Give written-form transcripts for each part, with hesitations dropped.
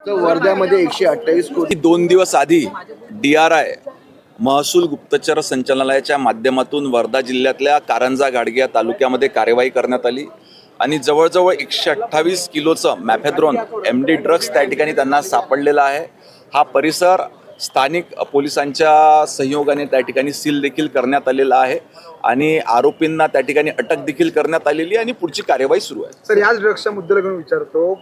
तर वर्ध्यामध्ये 128 कोटी 2 दिवस आधी DRI महसूल गुप्तचर संचालनालयाच्या माध्यमातून वर्धा जिल्ह्यातल्या कारंजा गाडगे तालुक्यामध्ये कार्यवाही करण्यात आली आणि जवळजवळ 128 किलोचं मॅफेद्रोन MD ड्रग्स त्या ठिकाणी त्यांना सापडलेला आहे। हा परिसर स्थानिक पोलिसांच्या सहयोगाने त्या ठिकाणी सील देखील करण्यात आलेला आहे आणि आरोपींना त्या ठिकाणी अटक देखील करण्यात आलेली आणि पुढची कार्यवाही सुरू आहे। सर, याच ड्रग्सच्या मुद्द्याला घेऊन विचारतो,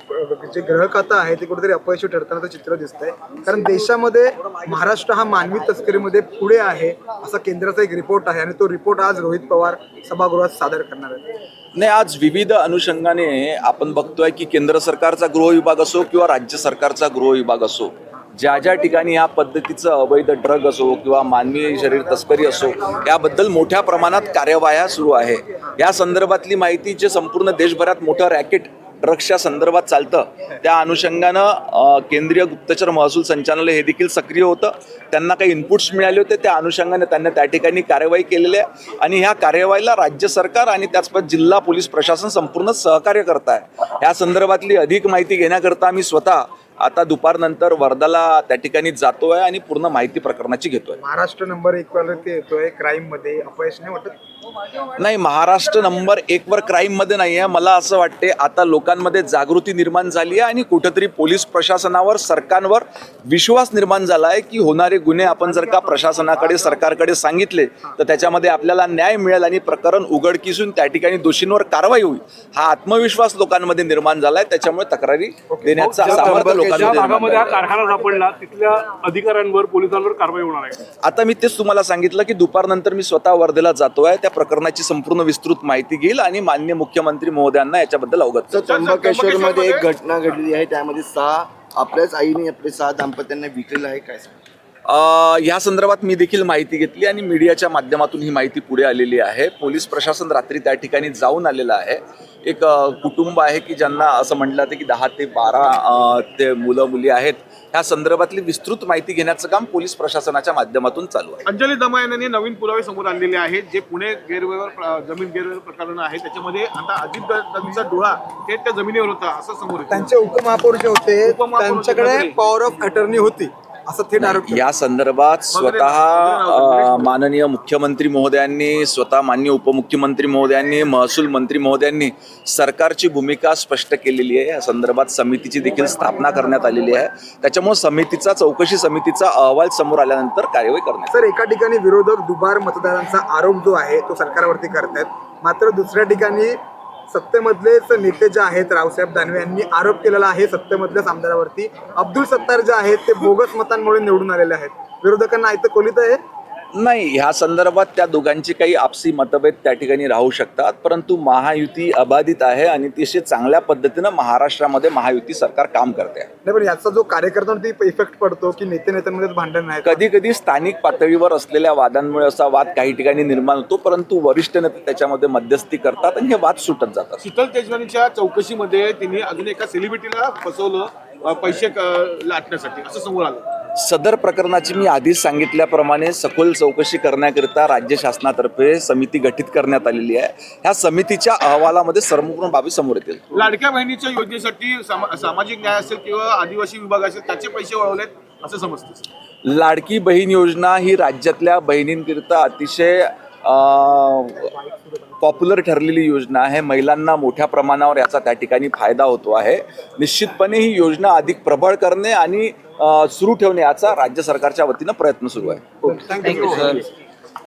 जे ग्राहकता आहे ते कुठेतरी अपयशी ठरताना चित्र दिसतंय, कारण देशामध्ये महाराष्ट्र हा मानवी तस्करीमध्ये पुढे आहे असा केंद्राचा एक रिपोर्ट आहे आणि तो रिपोर्ट आज रोहित पवार सभागृहात सादर करणार आहेत। नाही, आज विविध अनुषंगाने आपण बघतोय की केंद्र सरकारचा गृह विभाग असो किंवा राज्य सरकारचा गृह विभाग असो, ज्या ज्या ठिकाणी या पद्धतीचं अवैध ड्रग असो किंवा मानवी शरीर तस्करी असो याबद्दल मोठ्या प्रमाणात कार्यवाह्या सुरू आहे। या संदर्भातली माहिती जे संपूर्ण देशभरात मोठं रॅकेट ड्रग्सच्या संदर्भात चालतं त्या अनुषंगानं केंद्रीय गुप्तचर महसूल संचालनालय हे देखील सक्रिय होतं। त्यांना काही इनपुट्स मिळाले होते, त्या अनुषंगाने त्यांनी त्या ठिकाणी कार्यवाही केलेली आहे आणि ह्या कार्यवाहीला राज्य सरकार आणि त्याचबरोबर जिल्हा पोलीस प्रशासन संपूर्ण सहकार्य करत आहे। या संदर्भातली अधिक माहिती घेण्याकरता आम्ही स्वतः आता दुपारनंतर वर्धाला त्या ठिकाणी जातोय आणि पूर्ण माहिती प्रकरणाची घेतोय। महाराष्ट्र नंबर 1 वरती येतोय क्राईम मध्ये, अपयश नाही वाटत? नाही, महाराष्ट्र नंबर 1 वर क्राईम मध्ये नाही आहे। मला असं वाटते आता लोकांमध्ये जागृती निर्माण झाली आहे आणि कुठेतरी पोलीस प्रशासनावर सरकारवर विश्वास निर्माण झाला आहे की होणारे गुन्हे आपण जर का प्रशासनाकडे सरकारकडे सांगितले तर त्याच्यामध्ये आपल्याला न्याय मिळेल आणि प्रकरण उघडकीसून त्या ठिकाणी दोषींवर कारवाई होईल, हा आत्मविश्वास लोकांमध्ये निर्माण झाला आहे। त्याच्यामुळे तक्रारी देण्याचा सामर्थ्य ज्या भागामध्ये हा कारखाना सापडला तिथल्या अधिकाऱ्यांवर पोलिसांवर कारवाई होणार आहे। आता मी तेच तुम्हाला सांगितलं की दुपारनंतर मी स्वतः वर्धेला जातोय, त्या प्रकरणाची संपूर्ण विस्तृत माहिती घेईल आणि माननीय मुख्यमंत्री महोदयांना याच्याबद्दल अवगत तर त्र्यंबकेश्वर मध्ये एक घटना घडली आहे, त्यामध्ये 6 आपल्याच आईने आपले 6 दाम्पत्यांना विकलेलं आहे, काय सांगा? या संदर्भात मी देखील माहिती घेतली आणि मीडियाच्या माध्यमातून ही माहिती पुढे आलेली आहे। पोलीस प्रशासन रात्री त्या ठिकाणी जाऊन आलेलं आहे। एक कुटुंब आहे की ज्यांना असं म्हटलं जातं की 10 ते 12 ते मुलं मुली आहेत। ह्या संदर्भातली विस्तृत माहिती घेण्याचं काम पोलीस प्रशासनाच्या माध्यमातून चालू आहे। अंजली दमायन यांनी नवीन पुरावे समोर आणलेले आहेत, जे पुणे गैरव्यवहार जमीन गैरव्यवहार प्रकरण आहे त्याच्यामध्ये आता अजित दादांचा डोळा थेट त्या जमिनीवर होता असं समोर येतं। त्यांचे उपमहापौर जे होते त्यांच्याकडे पॉवर ऑफ अटर्नी होती असं थेट आरोप केला। या संदर्भात स्वतः माननीय मुख्यमंत्री महोदयांनी, स्वतः माननीय उपमुख्यमंत्री महोदयांनी, महसूल मंत्री महोदयांनी सरकारची भूमिका स्पष्ट केलेली आहे। या संदर्भात समितीची देखील स्थापना करण्यात आलेली आहे। त्याच्यामुळे चौकशी समितीचा अहवाल समोर आल्यानंतर कार्यवाही करण्यात। सर, एका ठिकाणी विरोधक दुबार मतदारांचा आरोप जो आहे तो सरकारवरती करतायत, मात्र दुसऱ्या ठिकाणी सत्तेमधलेच नेते जे आहेत रावसाहेब दानवे यांनी आरोप केलेला आहे सत्तेमधल्याच आमदारावरती, अब्दुल सत्तार जे आहेत ते बोगस मतांमुळे निवडून आलेले आहेत। विरोधकांना ऐकतं खोलीत आहे? नाही, ह्या संदर्भात त्या दोघांची काही आपसी मतभेद त्या ठिकाणी राहू शकतात, परंतु महायुती अबाधित आहे आणि अतिशय चांगल्या पद्धतीनं महाराष्ट्रामध्ये महायुती सरकार काम करते आहे। नाही, पण याचा जो कार्यकर्त्यांवरती इफेक्ट पडतो की नेत्यांमध्येच भांडण नाही, कधी कधी स्थानिक पातळीवर असलेल्या वादांमुळे असा वाद काही ठिकाणी निर्माण होतो, परंतु वरिष्ठ नेते त्याच्यामध्ये मध्यस्थी करतात आणि हे वाद सुटत जातात। शीतल तेजवानीच्या चौकशीमध्ये त्यांनी अजून एका सेलिब्रिटीला फसवलं पैसे लाटण्यासाठी, असं समोर आलं। सदर प्रकरणाची मी आधीच सांगितल्याप्रमाणे सखोल चौकशी करण्याकरिता राज्य शासनातर्फे समिती गठीत करण्यात आलेली आहे। ह्या समितीच्या अहवालामध्ये सर्वपूर्ण बाबी समोर येतील। लाडक्या बहिणीच्या योजनेसाठी सामाजिक न्याय असेल किंवा आदिवासी विभाग असेल त्याचे पैसे वळवलेत असं समजतं। लाडकी बहीण योजना ही राज्यातल्या बहिणींकरिता अतिशय पॉप्युलर ठरलेली योजना आहे। महिलांना मोठ्या प्रमाणावर याचा त्या ठिकाणी फायदा होतो आहे। निश्चितपणे ही योजना अधिक प्रबळ करणे आणि सुरू ठेवणे याचा राज्य सरकारच्या वतीनं प्रयत्न सुरू आहे। Thank you sir.